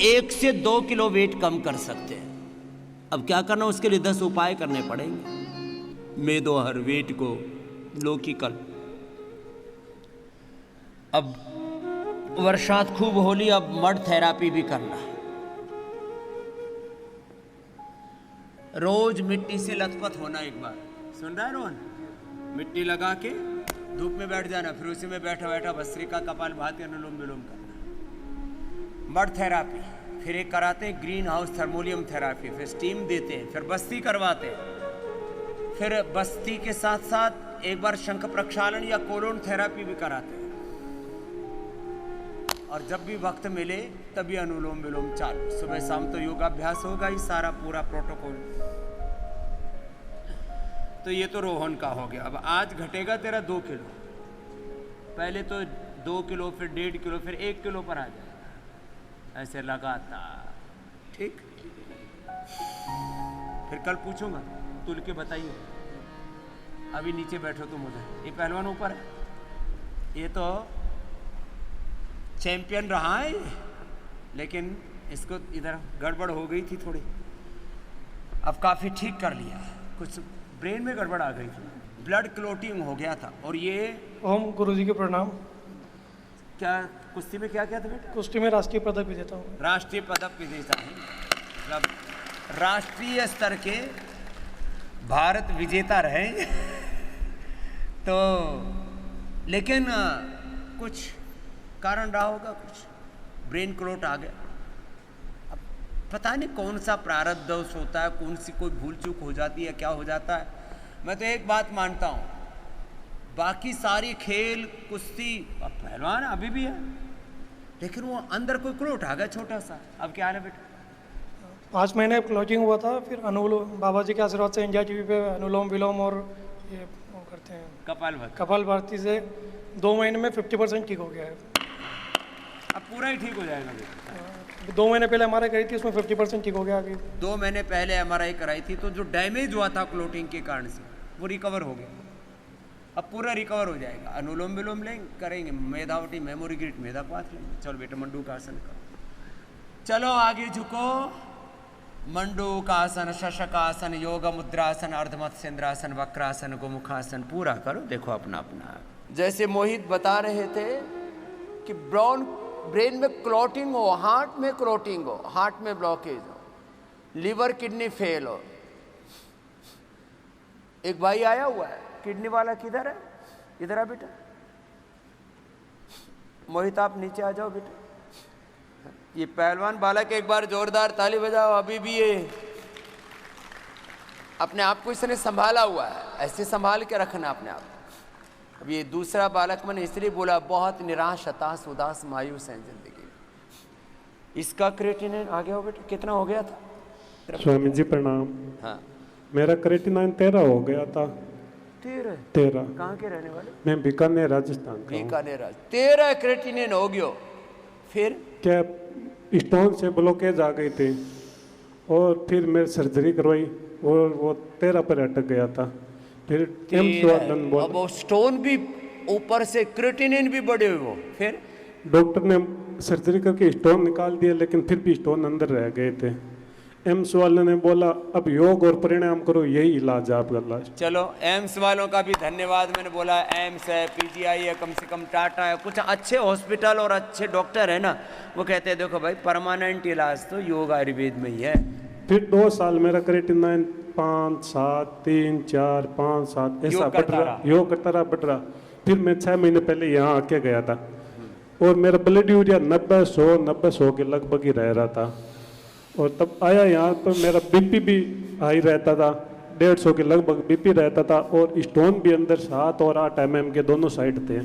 1 से 2 kilo weight कम कर सकते हैं। अब क्या करना, उसके लिए 10 उपाय करने पड़ेंगे। मेदोहर वेट को लौकिकल। अब वर्षात खूब होली, अब मड थेरापी भी करना। रोज मिट्टी से लथपथ होना। एक बार सुन रहा है रोहन? मिट्टी लगा के धूप में बैठ जाना, फिर उसी में बैठा बैठा भस्त्रिका, कपालभाति, अनुलोम विलोम करना। मड थेरापी, फिर एक कराते हैं ग्रीन हाउस थर्मोलियम थेरापी, फिर स्टीम देते हैं, फिर बस्ती करवाते हैं, फिर बस्ती के साथ साथ एक बार शंख प्रक्षालन या कोलोन थेरापी भी कराते हैं। और जब भी वक्त मिले तभी अनुलोम विलोम चालू। सुबह शाम तो योगाभ्यास होगा ही, सारा पूरा प्रोटोकॉल। तो ये तो रोहन का हो गया। अब आज घटेगा तेरा 2 किलो। पहले तो 2 किलो, फिर 1.5 किलो, फिर 1 किलो पर आ जाएगा, ऐसे लगातार। ठीक, फिर कल पूछूंगा, तुल के बताइए। अभी नीचे बैठो तुम उधर, ये पहलवान ऊपर है, ये तो चैंपियन रहा है, लेकिन इसको इधर गड़बड़ हो गई थी थोड़ी, अब काफ़ी ठीक कर लिया। कुछ ब्रेन में गड़बड़ आ गई थी, ब्लड क्लोटिंग हो गया था। और ये ओम गुरुजी के प्रणाम। क्या कुश्ती में क्या क्या था बेटा? कुश्ती में राष्ट्रीय पदक विजेता हूँ। राष्ट्रीय पदक विजेता है, मतलब राष्ट्रीय स्तर के भारत विजेता रहे। तो लेकिन कुछ कारण रहा होगा, कुछ ब्रेन क्लोट आ गया। अब पता नहीं कौन सा प्रारब्ध दोष होता है, कौन सी कोई भूल चूक हो जाती है, क्या हो जाता है। मैं तो एक बात मानता हूँ, बाकी सारी खेल कुश्ती, अब पहलवान अभी भी है, लेकिन वो अंदर कोई क्लोट आ गया छोटा सा। अब क्या हाल है बेटा? 5 महीने क्लोटिंग हुआ था, फिर अनुलोम, बाबा जी के आशीर्वाद से इंडिया टीवी पे अनुलोम विलोम और ये वो करते हैं कपालभाति से 2 महीने में 50% ठीक हो गया है। अब पूरा ही ठीक हो जाएगा बेटा। 2 महीने पहले हमारे करी थी, उसमें 50% ठीक हो गया। अभी 2 महीने पहले एमआरआई कराई थी, तो जो डैमेज हुआ था क्लोटिंग के कारण से वो रिकवर हो गया। अब पूरा रिकवर हो जाएगा। अनुलोम विलोम लेंगे, करेंगे, मेधावटी मेमोरी ग्रिड मेधा पाथ लेंगे। चलो बेटा मंडू का आसन करो, चलो आगे झुको। मंडू का आसन, शशक आसन, योग मुद्रासन, अर्धमत्स्येंद्रासन, वक्रासन, गोमुखासन पूरा करो। देखो अपना अपना, जैसे मोहित बता रहे थे कि ब्रेन में क्लॉटिंग हो, हार्ट में क्लॉटिंग हो, हार्ट में ब्लॉकेज हो, लीवर किडनी फेल हो। एक भाई आया हुआ है किडनी वाला, किधर है? इधर आ बेटा। मोहित आप नीचे आ जाओ बेटा। ये पहलवान बालक एक बार जोरदार ताली बजाओ। अभी भी ये अपने आप को इसने संभाला हुआ है, ऐसे संभाल के रखना अपने आप। अब ये दूसरा बालक मैंने इसलिए बोला, बहुत निराश, हताश, उदास, मायूस है जिंदगी। इसका क्रेटिनिन आ गया हो बेटा? कितना हो गया था? स्वामी जी प्रणाम। हाँ, मेरा क्रेटिनिन 13 हो गया था। 13। कहाँ के रहने वाले? मैं बीकानेर राजस्थान का हूँ। बीकानेर 13 क्रेटिनिन हो गयो। फिर क्या स्टोन से ब्लॉकेज आ गई थी, और फिर मैं सर्जरी करवाई और वो 13 पर अटक गया था। फिर अब वो स्टोन भी ऊपर से क्रेटिनिन भी बढ़े हुए। फिर डॉक्टर ने सर्जरी करके स्टोन निकाल दिया, लेकिन फिर भी स्टोन अंदर रह गए थे। एम्स वाले ने बोला अब योग और प्राणायाम करो, यही इलाज है आपका लास्ट। चलो एम्स वालों का भी धन्यवाद। मैंने बोला एम्स है, पीजीआई है, कम से कम टाटा है, कुछ अच्छे हॉस्पिटल और अच्छे डॉक्टर है ना, वो कहते हैं देखो भाई परमानेंट इलाज तो योग आयुर्वेद में ही है। फिर 2 साल मेरा क्रेटिनिन 5, 7, 3, 4, 5, 7 ऐसा बढ़ रहा, योग करता रहा, बढ़ रहा। फिर मैं 6 महीने पहले यहाँ आके गया था, और मेरा ब्लड यूरिया 90-100 के लगभग ही रह रहा था। और तब आया यहाँ तो मेरा बीपी भी हाई रहता था, 150 के लगभग बीपी रहता था, और स्टोन भी अंदर 7 और 8 mm के दोनों साइड थे।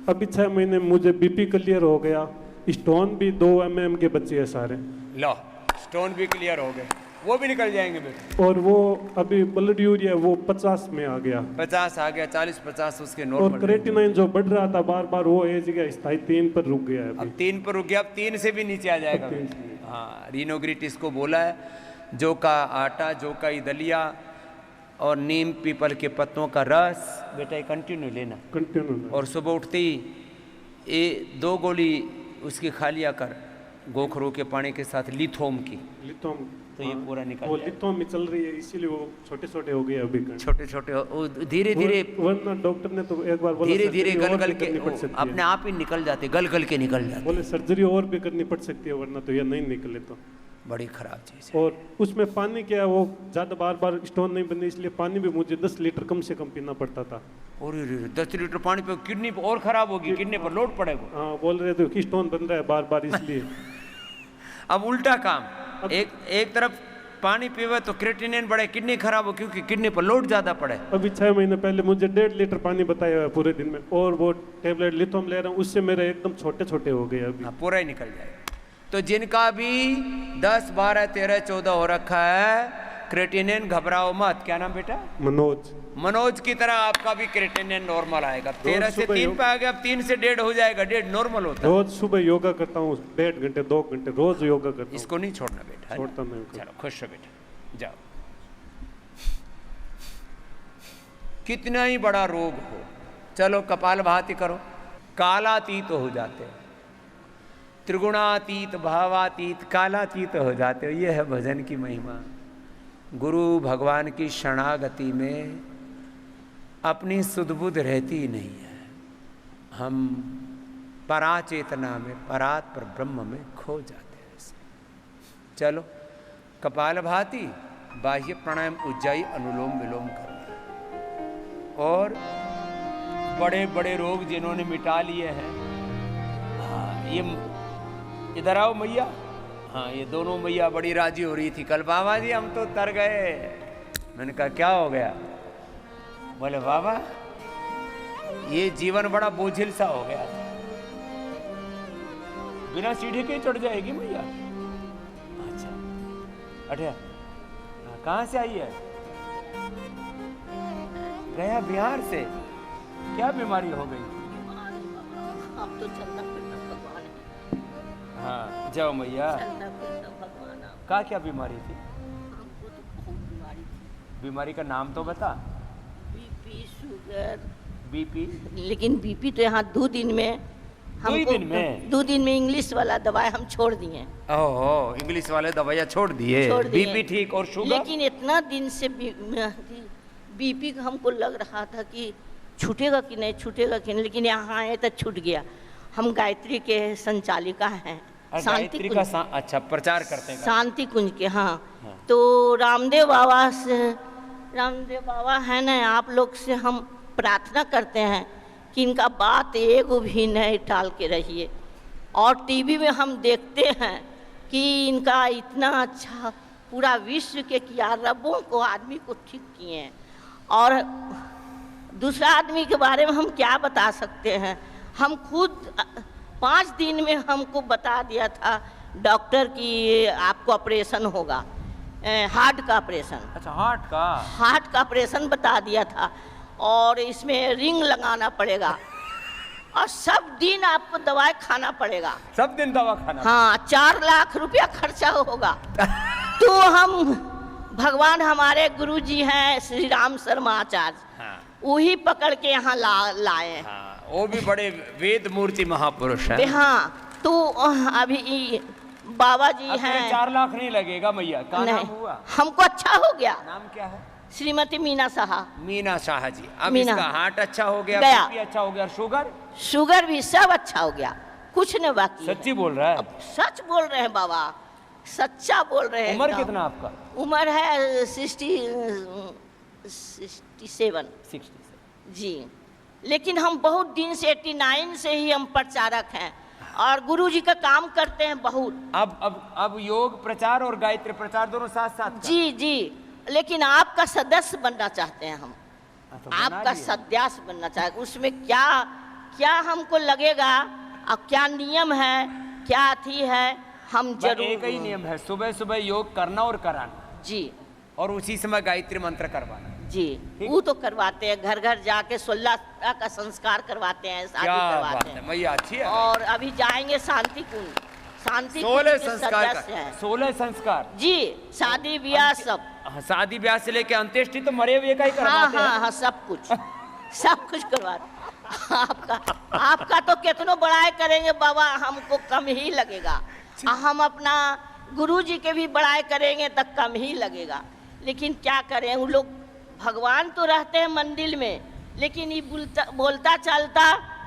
अभी 6 महीने मुझे बीपी क्लियर हो गया, स्टोन भी 2 mm के बच्चे हैं सारे। लो स्टोन भी क्लियर हो गए, वो भी निकल जाएंगे बेटा। और वो अभी ब्लड यूरिया वो 50 में आ गया, 50 आ गया, 40-50 उसके नॉर्मल। और क्रेटिनिन जो बढ़ रहा था बार बार वो एज गया स्थायी 3 पर रुक गया है। अब 3 पर रुक गया, अब 3 से भी नीचे आ जाएगा। हाँ, रीनोग्रिटिस को बोला है। जौ का आटा, जौ का दलिया और नीम पीपल के पत्तों का रस बेटा ये कंटिन्यू लेना, कंटिन्यू। और सुबह उठते ही ये 2 गोली उसकी खा लिया कर, गोखरू के पानी के साथ लिथोम की, लिथोम, तो ये पूरा निकल वो जाएगा। लिथोम में चल रही है, इसीलिए वो छोटे छोटे हो गए अभी कण। छोटे छोटे धीरे धीरे वरना डॉक्टर ने तो एक बार बोला धीरे धीरे surgery गल और गल भी के करनी पड़ सकती है। अपने आप ही निकल जाते, गल गल के निकल जाते। बोले सर्जरी और भी करनी पड़ सकती है, वरना तो ये नहीं निकले तो। बड़ी खराब चीज़ है। और उसमें पानी क्या है, वो ज़्यादा बार बार स्टोन नहीं बनने, इसलिए पानी भी मुझे 10 लीटर कम से कम पीना पड़ता था। और 10 लीटर पानी पे किडनी और खराब होगी, किडनी पर लोड पड़ेगा। हाँ, बोल रहे थे कि स्टोन बन रहा है बार बार, इसलिए। अब उल्टा काम, एक तरफ पानी पीवे तो क्रेटिनिन बढ़े, किडनी खराब हो क्योंकि किडनी पर लोड ज्यादा पड़े। अभी 6 महीने पहले मुझे 1.5 लीटर पानी बताया हुआ है पूरे दिन में, और वो टेबलेट लिथोम ले रहा हूँ, उससे मेरे एकदम छोटे छोटे हो गए अभी। हाँ, पूरा ही निकल जाएगा। तो जिनका भी 10, 12, 13, 14 हो रखा है, क्रेटिनिन घबराओ मत। क्या नाम बेटा? मनोज। मनोज की तरह आपका भी क्रेटिनिन नॉर्मल आएगा। 13 से 3 पे आ गया, अब 3 से 1.5 हो जाएगा। 1.5 नॉर्मल होता है। रोज सुबह योगा करता हूँ, 1.5 घंटे 2 घंटे रोज योगा करता हूँ। इसको नहीं छोड़ना बेटा, छोड़ता नहीं। चलो खुश रहो बेटा, जाओ। कितना ही बड़ा रोग हो, चलो कपालभाति करो, कालातीत हो जाते हो, त्रिगुणातीत, भावातीत, कालातीत हो जाते हो। ये है भजन की महिमा। गुरु भगवान की शरणागति में अपनी सुध-बुध रहती ही नहीं है। हम पराचेतना में, परात पर ब्रह्म में खो जाते हैं। चलो कपालभाति, बाह्य प्राणायाम, उज्जाई, अनुलोम विलोम करो। और बड़े बड़े रोग जिन्होंने मिटा लिए हैं, हाँ, ये इधर आओ मैया। हाँ, ये दोनों मैया बड़ी राजी हो रही थी कल, बाबा जी हम तो तर गए। मैंने कहा क्या हो गया? बोले बाबा ये जीवन बड़ा बोझिल सा हो गया, बिना सीढ़ी के चढ़ जाएगी मैया। अच्छा अरे कहाँ से आई है? गया बिहार से। क्या बीमारी हो गई? हम तो चलना फिरना भगवान है। हाँ जाओ मैया। चलना फिरना भगवान है। क्या क्या बीमारी थी? हमको तो बहुत बीमारी थी। बीमारी का नाम तो बता। BP, sugar. बीपी? लेकिन बीपी तो यहाँ 2 दिन में, 2 दिन में इंग्लिश वाला दवाई हम छोड़ दिए। ओहो, इंग्लिश वाले दवाइयाँ छोड़ दिए। बीपी ठीक, और शुगर? लेकिन इतना दिन से बीपी का हमको लग रहा था कि छूटेगा कि नहीं, छूटेगा कि नहीं, लेकिन यहाँ आए तो छूट गया। हम गायत्री के संचालिका हैं। शांति कुंज का अच्छा प्रचार करते हैं। शांति कुंज के, हाँ। तो रामदेव बाबा है ना, आप लोग से हम प्रार्थना करते हैं कि इनका बात एगो भी नहीं टाल के रहिए। और टीवी में हम देखते हैं कि इनका इतना अच्छा पूरा विश्व के किया, अरबों को आदमी को ठीक किए हैं। और दूसरा आदमी के बारे में हम क्या बता सकते हैं? हम खुद 5 दिन में हमको बता दिया था डॉक्टर कि आपको ऑपरेशन होगा, हार्ट का ऑपरेशन। अच्छा, हार्ट का ऑपरेशन बता दिया था, और इसमें रिंग लगाना पड़ेगा, और सब दिन आपको दवाई खाना पड़ेगा। सब दिन दवा खाना? हाँ, 4 लाख रुपया खर्चा होगा। तो हम, भगवान हमारे गुरु जी हैं श्री राम शर्मा आचार्य, हाँ। वही पकड़ के यहाँ लाए। हाँ, वो भी बड़े वेद मूर्ति महापुरुष हैं। हाँ, तो अभी बाबा जी हैं। 4 लाख नहीं लगेगा मैया? क्या नाम हुआ? हमको अच्छा हो गया। नाम क्या है? श्रीमती मीना साहा। मीना शाह जी। अब मीना। इसका हार्ट अच्छा हो गया, बीपी अच्छा हो गया, शुगर भी सब अच्छा हो गया, कुछ नहीं बाकी। सच्ची बोल रहा है? अब सच बोल रहे हैं बाबा, सच्चा बोल रहे हैं। उम्र कितना आपका? उम्र है 67 जी। लेकिन हम बहुत दिन से 89 से ही हम प्रचारक हैं, और गुरु जी का काम करते हैं बहुत। अब योग प्रचार और गायत्री प्रचार दोनों साथ साथ? जी। लेकिन आपका सदस्य बनना चाहते हैं हम। तो आपका सदस्य बनना चाहते, उसमें क्या हमको लगेगा और क्या नियम है, क्या थी है, हम जरूर। एक ही नियम है, सुबह सुबह योग करना और कराना जी, और उसी समय गायत्री मंत्र करवाना जी। वो तो करवाते हैं, घर घर जाके 16 का संस्कार करवाते हैं, शादी करवाते हैं। मैया अच्छी है। और अभी जाएंगे शांति कुंज। 16 संस्कार जी, शादी ब्याह सब। शादी ब्याह से लेके अंत्येष्टि तो मरे हुए का ही करवाते हैं। हाँ, सब कुछ करवाते। आपका तो कितनो बड़ाई करेंगे बाबा, हमको कम ही लगेगा। हम अपना गुरु जी के भी बड़ाई करेंगे तो कम ही लगेगा। लेकिन क्या करें, वो लोग भगवान तो रहते हैं मंदिर में, लेकिन ये बोलता चालता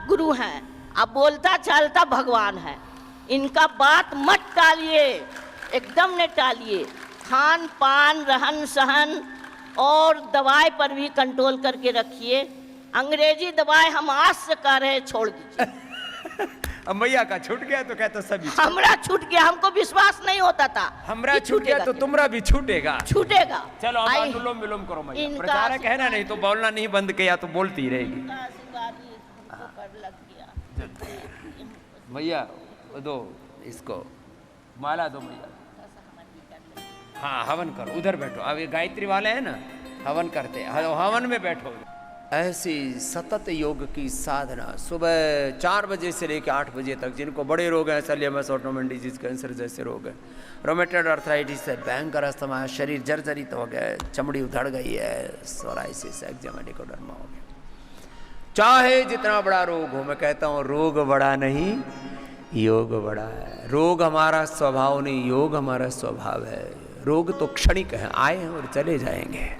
गुरु हैं, अब बोलता चालता भगवान है। इनका बात मत टालिए, एकदम न टालिए। खान पान, रहन सहन और दवाई पर भी कंट्रोल करके रखिए। अंग्रेजी दवाई हम आज से कह रहे हैं छोड़ दीजिए। अब मैया का छूट गया तो कहते सभी हमरा छूट गया, हमको विश्वास नहीं होता था। हमरा छूट गया तो तुम्हारा भी छूटेगा। छूटेगा। चलो अब अनुलोम विलोम करो मैया, प्रचारक है ना, नहीं तो बोलना नहीं बंद किया तो बोलती रहेगी। मैया दो इसको माला दो मैया। हाँ हवन करो, उधर बैठो। अब ये गायत्री वाले हैं ना, हवन करते हैं, हवन में बैठो। ऐसी सतत योग की साधना सुबह 4 बजे से लेकर 8 बजे तक, जिनको बड़े रोग हैं, सेलियमस, ऑटोइम्यून डिजीज, कैंसर जैसे रोग हैं, रोमेटॉइड आर्थराइटिस है, भयंकर अस्थमा है, शरीर जर्जरित हो गया है, चमड़ी उधड़ गई है, सोराइसिस, एक्जिमा, निकोडर्मा हो गया, चाहे जितना बड़ा रोग हो, मैं कहता हूँ रोग बड़ा नहीं योग बड़ा है। रोग हमारा स्वभाव नहीं, योग हमारा स्वभाव है। रोग तो क्षणिक है, आए हैं और चले जाएंगे।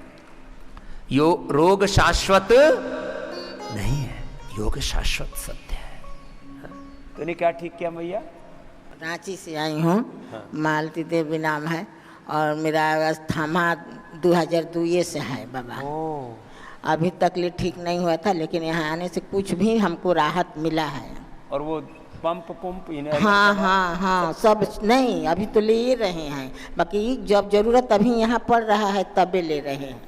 रोग शाश्वत नहीं है, योग शाश्वत सत्य है। तूने क्या ठीक किया मैया? रांची से आई हूँ। हाँ। मालती देवी नाम है और मेरा अस्थमा 2002 से है बाबा। अभी तकलीफ ठीक नहीं हुआ था, लेकिन यहाँ आने से कुछ भी हमको राहत मिला है। और वो पंप हाँ हाँ हाँ सब नहीं, अभी तो ले ही रहे हैं, बाकी जब जरूरत अभी यहाँ पड़ रहा है तबे ले रहे हैं।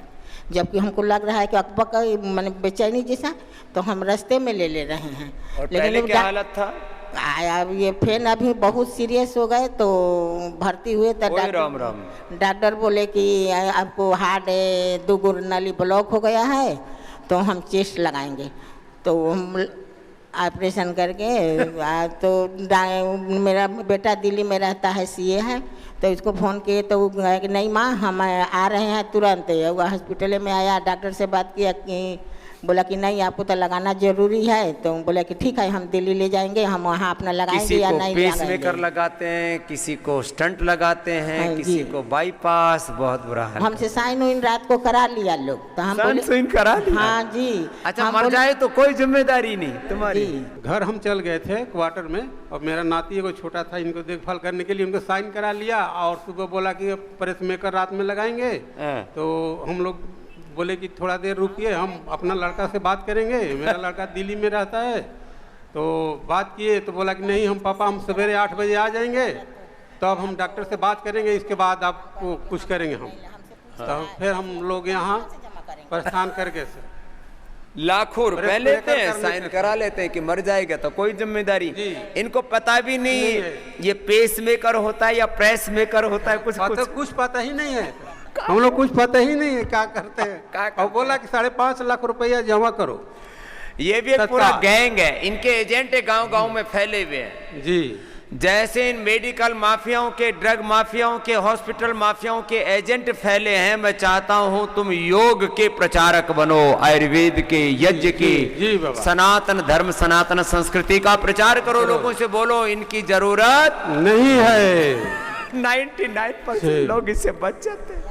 जबकि हमको लग रहा है कि अकबक मैंने बेचैनी जैसा, तो हम रास्ते में ले रहे हैं। और लेकिन क्या हालत था? अब ये फिर अभी बहुत सीरियस हो गए तो भर्ती हुए तो डॉक्टर बोले कि आपको हार्ट 2 गुण नली ब्लॉक हो गया है, तो हम चेस्ट लगाएंगे। तो हम ऑपरेशन करके तो मेरा बेटा दिल्ली में रहता है, सीए है, तो इसको फ़ोन किए तो वो कहा कि नहीं माँ हम आ रहे हैं तुरंत। वो हॉस्पिटल में आया, डॉक्टर से बात किया कि बोला कि नहीं आपको तो लगाना जरूरी है। तो बोला कि ठीक है हम दिल्ली ले जाएंगे, हम वहाँ अपना लगाएंगे या नहीं लगाएंगे। किसी को पेसमेकर लगाते हैं, किसी को स्टंट लगाते हैं, हाँ, किसी को बाईपास, बहुत बुरा है। हमसे साइन वाइन रात को करा लिया लोग, तो हम बोले करा लिया? हाँ जी। अच्छा मर जाए तो कोई जिम्मेदारी नहीं तुम्हारी। घर हम चल गए थे क्वार्टर में, और मेरा नाती एगो छोटा था, इनको देखभाल करने के लिए उनको साइन करा लिया, और सुबह बोला कि पेसमेकर रात में लगाएंगे। तो हम लोग बोले कि थोड़ा देर रुकिए, हम अपना लड़का से बात करेंगे, मेरा लड़का दिल्ली में रहता है। तो बात किए तो बोला कि नहीं हम पापा हम सवेरे 8 बजे आ जाएंगे, तो अब हम डॉक्टर से बात करेंगे, इसके बाद आपको कुछ करेंगे हम। तो फिर हम लोग यहाँ परेशान करके से लाखों रुपए लेते हैं, साइन करा लेते हैं कि मर जाएगा तो कोई जिम्मेदारी। इनको पता भी नहीं ये पेसमेकर होता है या प्रेस मेकर होता है, कुछ पता ही नहीं है। हम लोग कुछ पता ही नहीं है क्या करते हैं। और बोला कि 5.5 लाख रुपया जमा करो। ये भी एक पूरा गैंग है, इनके एजेंट गांव-गांव में फैले हुए हैं जी। जैसे इन मेडिकल माफियाओं के, ड्रग माफियाओं के, हॉस्पिटल माफियाओं के एजेंट फैले हैं। मैं चाहता हूं तुम योग के प्रचारक बनो, आयुर्वेद के, यज्ञ के, सनातन धर्म, सनातन संस्कृति का प्रचार करो। लोगों से बोलो इनकी जरूरत नहीं है। 99% लोग इससे बच जाते हैं।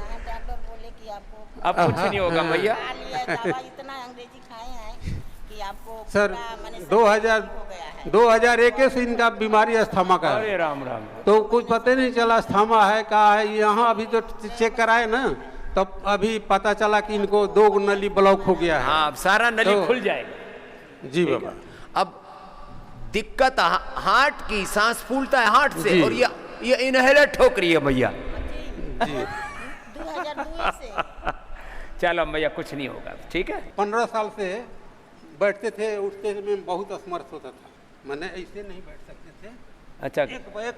अब कुछ नहीं होगा भैया। इतना अंग्रेजी खाए हैं कि आपको सर 2001 से इनका बीमारी अस्थमा का है। अरे राम राम। तो कुछ पता नहीं चला अस्थमा है क्या है। यहाँ अभी तो चेक कराए ना, तब अभी पता चला कि इनको 2 नली ब्लॉक हो गया है। हाँ, अब सारा नली तो खुल जाएगा। जी बाबा। अब दिक्कत हार्ट की, सांस फूलता है हार्ट से, और ये इनहेलर ठोक रही है भैया। 2002 से। चलो भैया कुछ नहीं होगा, ठीक है। 15 साल से बैठते थे, उठते में बहुत असमर्थ होता था, मैंने ऐसे नहीं बैठ सकते थे। अच्छा, एक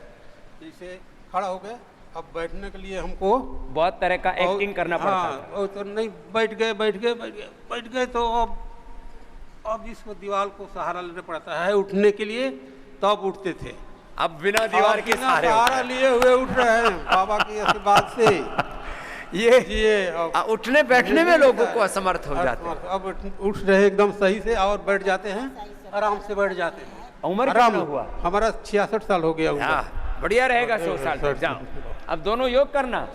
जैसे खड़ा हो गए, अब बैठने के लिए हमको बहुत तरह का एक्टिंग करना पड़ता है। तो नहीं बैठ गए तो अब इसको दीवार को सहारा लेना पड़ता है उठने के लिए, तब उठते थे। अब बिना दीवार के सहारा लिए हुए उठ रहे हैं बाबा की आशीर्वाद से। ये उठने बैठने में लोगों को असमर्थ हो जाते हैं। अब उठ रहे एकदम सही से और बैठ जाते हैं, आराम से बैठ जाते हैं। उम्र कितना हुआ? हमारा 66 साल हो गया। बढ़िया रहेगा 100 साल तक। जाओ अब दोनों योग करना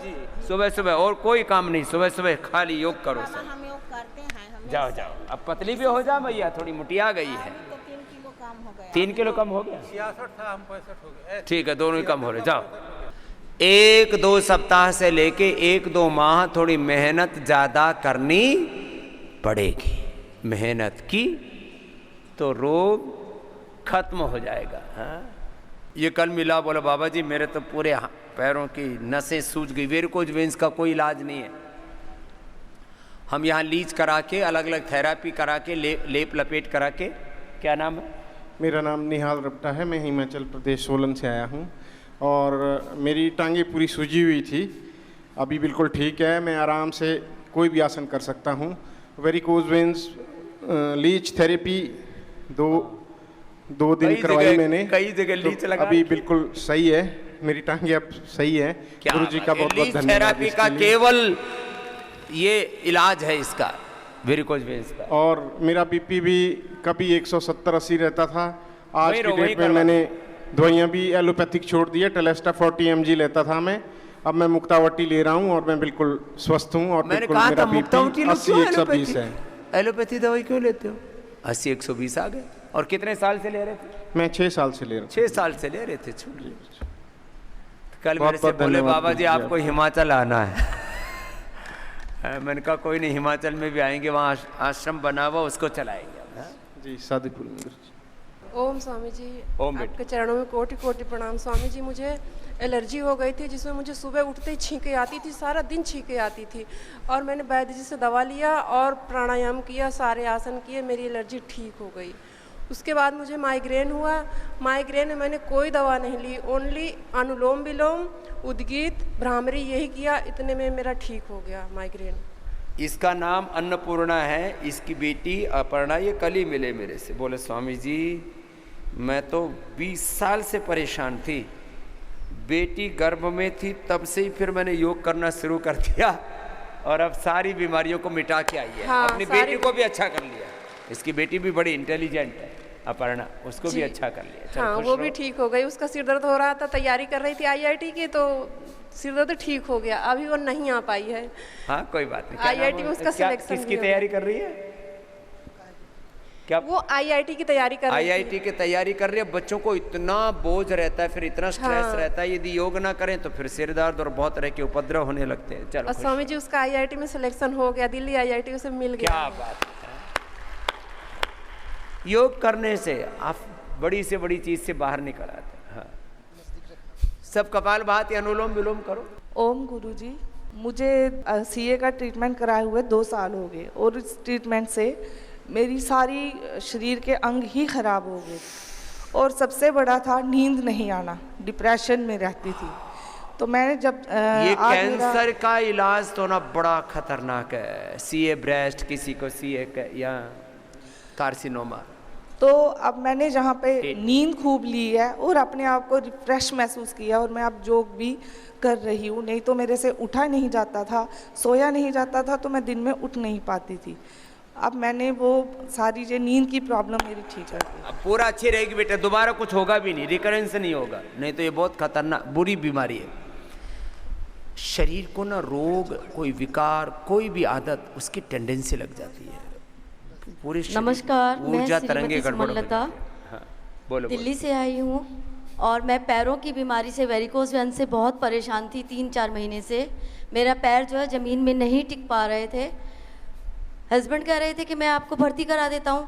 सुबह सुबह, और कोई काम नहीं, सुबह सुबह खाली योग करो सब। हम योग करते हैं। जाओ जाओ, अब पतली भी हो जा भैया, थोड़ी मुटिया गई है। तो 3 किलो कम हो गया। 3 किलो कम हो गया, 66 था, हम 65 हो गए। ठीक है, दोनों ही कम हो रहे। जाओ 1-2 सप्ताह से लेके 1-2 माह थोड़ी मेहनत ज्यादा करनी पड़ेगी। मेहनत की तो रोग खत्म हो जाएगा। हाँ? ये कल मिला, बोला बाबा जी मेरे तो पूरे पैरों की नसें सूज गई, वेरिकोज वेन्स का कोई इलाज नहीं है। हम यहाँ लीच करा के, अलग अलग थेरापी करा के, लेप लपेट करा के। क्या नाम है? मेरा नाम निहाल रपटा है, मैं हिमाचल प्रदेश सोलन से आया हूँ और मेरी टांगें पूरी सूजी हुई थी, अभी बिल्कुल ठीक है, मैं आराम से कोई भी आसन कर सकता हूँ। वेरिकोज वेन्स लीच थेरेपी दो दिन करवाई मैंने, कई जगह लीच लगा, अभी बिल्कुल सही है, मेरी टांगें अब सही है। गुरु जी का बहुत बहुत लीच धन्यवाद थेरापी का इसके लिए। केवल ये इलाज है इसका, वेरिकोज वेन्स का। और मेरा बीपी भी कभी 170-80 रहता था, आज वही की रो, वही डेट में करवा। मैंने दवाइयाँ भी एलोपैथिक छोड़ दी है। टेलेस्टा 40 mg लेता था मैं, अब मैं मुक्तावटी ले रहा हूँ और मैं बिल्कुल स्वस्थ हूँ और मैंने बिल्कुल कहा मेरा था मुक्तावटी लो, क्यों 80-120 है। एलोपैथी दवाई क्यों लेते हो? 80-120 आ गए। और कितने साल से ले रहे थे? मैं 6 साल से ले रहा 6 साल से ले रहे थे। छूट गए। कल बहुत मेरे से बहुत बोले धन्यवाद बाबा जी गुरु जी आपको हिमाचल आना है। मैंने कहा कोई नहीं, हिमाचल में भी आएंगे, वहाँ आश्रम बना हुआ उसको चलाएंगे। हूँ जी। साधु गुरु जी। ओम स्वामी जी, ओम बेटा। आपके चरणों में कोटि कोटि प्रणाम। स्वामी जी मुझे एलर्जी हो गई थी, जिसमें मुझे सुबह उठते ही छींकें आती थी, सारा दिन छींकें आती थी, और मैंने वैद्य जी से दवा लिया और प्राणायाम किया, सारे आसन किए, मेरी एलर्जी ठीक हो गई। उसके बाद मुझे माइग्रेन हुआ। माइग्रेन में मैंने कोई दवा नहीं ली, ओनली अनुलोम विलोम, उद्गीत, भ्रामरी, यही किया, इतने में मेरा ठीक हो गया माइग्रेन। इसका नाम अन्नपूर्णा है, इसकी बेटी अपर्णा, ये कल ही मिले मेरे से, बोले स्वामी जी मैं तो 20 साल से परेशान थी, बेटी गर्भ में थी तब से ही फिर मैंने योग करना शुरू कर दिया और अब सारी बीमारियों को मिटा के आई है। हाँ, अपनी बेटी को भी अच्छा कर लिया। इसकी बेटी भी बड़ी इंटेलिजेंट है अपर्णा, उसको भी अच्छा कर लिया। चलो, हाँ, खुश वो रहो। भी ठीक हो गई। उसका सिर दर्द हो रहा था, तैयारी कर रही थी IIT की, तो सिर दर्द ठीक हो गया। अभी वो नहीं आ पाई है। हाँ कोई बात नहीं। क्या IIT नाम में है? उसका क्या- सिलेक्शन किसकी भी हो तैयारी कर रही है? क्या वो IIT की तैयारी कर रही थी। IIT की तैयारी कर रही है। बच्चों को इतना बोझ रहता है, फिर इतना स्ट्रेस हाँ। रहता है, यदि योग ना करें तो फिर सिर दर्द और बहुत तरह के उपद्रव होने लगते हैं। चलो और खुश स्वामी रहो। जी उसका IIT में सिलेक्शन हो गया, दिल्ली IIT उसे मिल गया। क्या बात है। योग करने से आप बड़ी से बड़ी चीज से बाहर निकल आते हैं। हाँ। सब कपाल भाती अनुलोम विलोम करो। ओम गुरुजी, मुझे CA का ट्रीटमेंट कराए हुए 2 साल हो गए और इस ट्रीटमेंट से मेरी सारी शरीर के अंग ही खराब हो गए और सबसे बड़ा था नींद नहीं आना, डिप्रेशन में रहती थी। तो मैंने जब ये आज मेरा- कैंसर का इलाज तो ना बड़ा खतरनाक है। CA ब्रेस्ट, किसी को CA या कार्सिनोमा। तो अब मैंने जहाँ पे नींद खूब ली है और अपने आप को रिफ्रेश महसूस किया और मैं अब योग भी कर रही हूँ। नहीं तो मेरे से उठा नहीं जाता था, सोया नहीं जाता था, तो मैं दिन में उठ नहीं पाती थी। अब मैंने वो सारी जो नींद की प्रॉब्लम मेरी ठीक कर दी। अब पूरा अच्छी रहेगी बेटा, दोबारा कुछ होगा भी नहीं, रिकरेंस नहीं होगा, नहीं तो ये बहुत खतरनाक बुरी बीमारी है। शरीर को ना रोग, कोई विकार, कोई भी आदत, उसकी टेंडेंसी लग जाती है। पूरे शरीर नमस्कार, मैं ऊर्जा तरंगे श्रीमती गड़बड़ हो सुमनलता जाती है। हाँ, बोलो दिल्ली से आई हूँ और मैं पैरों की बीमारी से, वेरिकोज वेन से बहुत परेशान थी 3-4 महीने से। मेरा पैर जो है ज़मीन में नहीं टिक पा रहे थे। हस्बैंड कह रहे थे कि मैं आपको भर्ती करा देता हूँ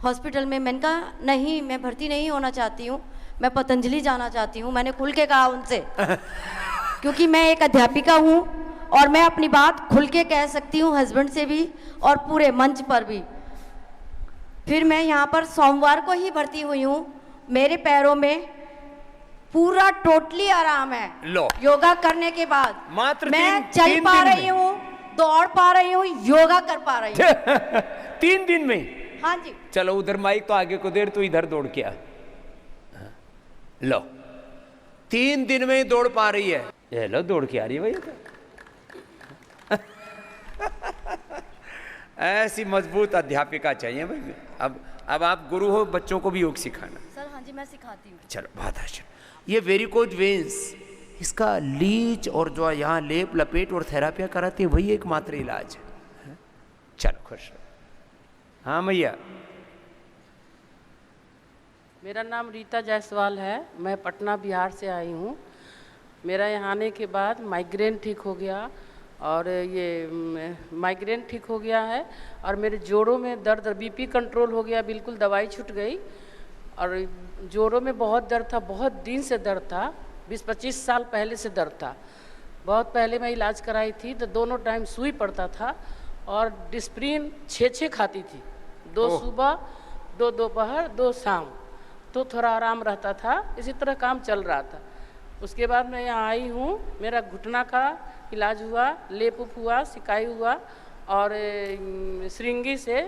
हॉस्पिटल में। मैंने कहा नहीं, मैं भर्ती नहीं होना चाहती हूँ, मैं पतंजलि जाना चाहती हूँ। मैंने खुल के कहा उनसे क्योंकि मैं एक अध्यापिका हूँ और मैं अपनी बात खुल के कह सकती हूँ, हस्बैंड से भी और पूरे मंच पर भी। फिर मैं यहाँ पर सोमवार को ही भर्ती हुई हूँ। मेरे पैरों में पूरा टोटली आराम है। लो। योगा करने के बाद मात्र मैं तीन चल पा दिन रही में। हूँ, दौड़ पा रही हूँ, योगा कर पा रही हूँ। 3 दिन में। हाँ जी। चलो उधर माइक तो आगे को देर, तू इधर दौड़ के आ। लो, 3 दिन में ही दौड़ पा रही है। ये लो, दौड़ के आ रही है भैया तो। ऐसी मजबूत अध्यापिका चाहिए भाई। अब आप गुरु हो, बच्चों को भी योग सिखाना। सर हाँ जी, मैं सिखाती हूँ। चलो बहुत अच्छा। ये वेरिकोज वेंस, इसका लीच और जो यहाँ लेप लपेट और थेरापिया कराती है वही एकमात्र इलाज है। चलो खुश रहो। हाँ मैया। मेरा नाम रीता जायसवाल है, मैं पटना बिहार से आई हूँ। मेरा यहाँ आने के बाद माइग्रेन ठीक हो गया और ये माइग्रेन ठीक हो गया है और मेरे जोड़ों में दर्द, बीपी कंट्रोल हो गया, बिल्कुल दवाई छूट गई। और जोड़ों में बहुत दर्द था, बहुत दिन से दर्द था, 20-25 साल पहले से दर्द था। बहुत पहले मैं इलाज कराई थी तो दोनों टाइम सुई पड़ता था और डिस्प्रिन 6 खाती थी, 2 सुबह 2 दोपहर 2 शाम, तो थोड़ा आराम रहता था। इसी तरह काम चल रहा था। उसके बाद मैं यहाँ आई हूँ, मेरा घुटना का इलाज हुआ, लेप उप हुआ, सिकाई हुआ और श्रृंगी से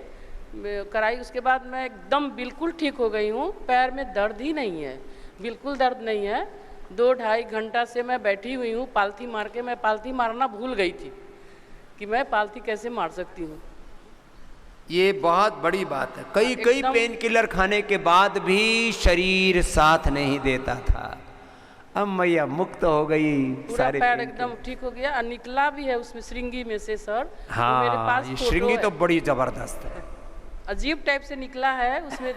कराई। उसके बाद मैं एकदम बिल्कुल ठीक हो गई हूँ, पैर में दर्द ही नहीं है, बिल्कुल दर्द नहीं है। 2-2.5 घंटा से मैं बैठी हुई हूँ पालथी मार के। मैं पालथी मारना भूल गई थी कि मैं पालथी कैसे मार सकती हूँ। ये बहुत बड़ी बात है। कई पेन किलर खाने के बाद भी शरीर साथ नहीं देता था, अब मैया मुक्त हो गई, पूरा पैर एकदम ठीक हो गया। और निकला भी है उसमें श्रृंगी में से सर। हाँ, मेरे पास ये श्रृंगी तो बड़ी जबरदस्त है, अजीब टाइप से निकला है, उसमें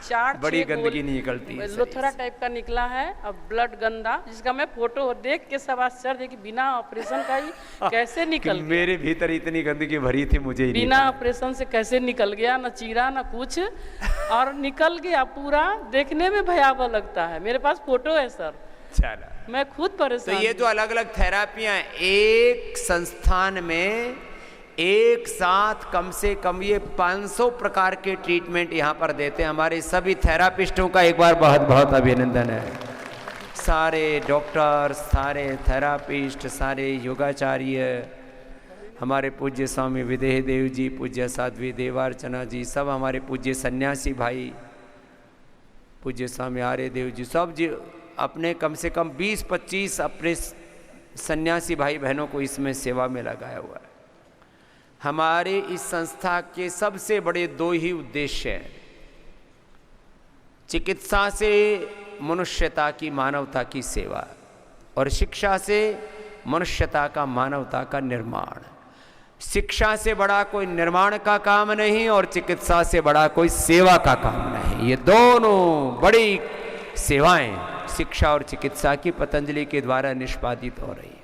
4 बड़ी गंदगी निकलती है, लोथरा टाइप का निकला है और ब्लड गंदा, जिसका मैं फोटो देख के सब आश्चर्य कि बिना ऑपरेशन का ही कैसे निकल गया। मेरे भीतर इतनी गंदगी भरी थी, मुझे ही बिना ऑपरेशन से कैसे निकल गया, न चीरा न कुछ, और निकल गया पूरा। देखने में भयावह लगता है, मेरे पास फोटो है सर। चला, मैं खुद परेशान। तो ये जो अलग अलग थेरापियां एक संस्थान में एक साथ कम से कम ये 500 प्रकार के ट्रीटमेंट यहाँ पर देते हैं। हमारे सभी थेरापिस्टों का एक बार बहुत बहुत अभिनंदन है। सारे डॉक्टर, सारे थेरापिस्ट, सारे योगाचार्य, हमारे पूज्य स्वामी विदेह देव जी, पूज्य साध्वी देवार्चना जी, सब हमारे पूज्य सन्यासी भाई, पूज्य स्वामी आर्य देव जी, सब जी अपने कम से कम 20-25 अपने सन्यासी भाई बहनों को इसमें सेवा में लगाया हुआ है। हमारे इस संस्था के सबसे बड़े 2 ही उद्देश्य हैं। चिकित्सा से मनुष्यता की, मानवता की सेवा, और शिक्षा से मनुष्यता का, मानवता का निर्माण। शिक्षा से बड़ा कोई निर्माण का काम नहीं और चिकित्सा से बड़ा कोई सेवा का काम नहीं। ये दोनों बड़ी सेवाएं शिक्षा और चिकित्सा की पतंजलि के द्वारा निष्पादित हो रही है।